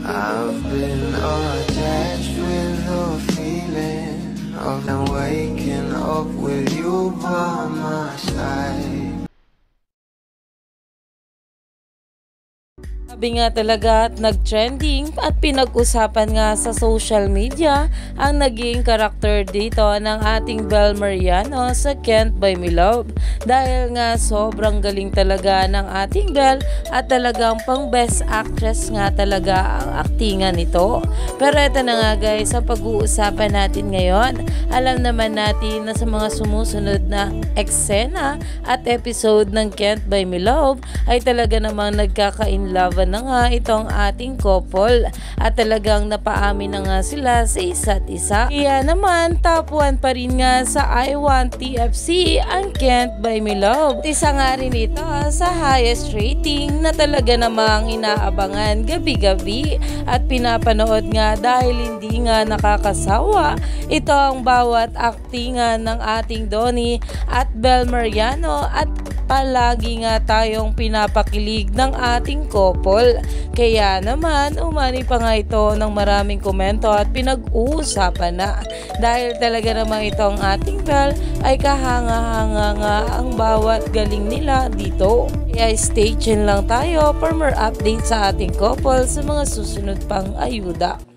I've been attached with the feeling of waking up with you by my side. Sabi nga talaga at nag-trending at pinag-usapan nga sa social media ang naging karakter dito ng ating Bel Mariano sa Can't Buy Me Love. Dahil nga sobrang galing talaga ng ating Bel at talagang pang best actress nga talaga ang aktingan nito. Pero ito na nga guys, sa pag-uusapan natin ngayon, alam naman natin na sa mga sumusunod na eksena at episode ng Can't Buy Me Love ay talaga namang nagkaka-inlove na nga itong ating couple at talagang napaamin na nga sila sa isa't isa. Kaya naman top 1 pa rin nga sa I Want TFC ang Can't Buy Me Love. Isa nga rin ito sa highest rating na talaga namang inaabangan gabi-gabi at pinapanood nga dahil hindi nga nakakasawa ito ang bawat aktingan ng ating Donnie at Bel Mariano at palagi nga tayong pinapakilig ng ating couple. Kaya naman umani pa nga ito ng maraming komento at pinag-uusapan na dahil talaga namang itong ating Bel ay kahanga-hanga nga ang bawat galing nila dito. Kaya stay tuned lang tayo for more updates sa ating couple sa mga susunod pang ayuda.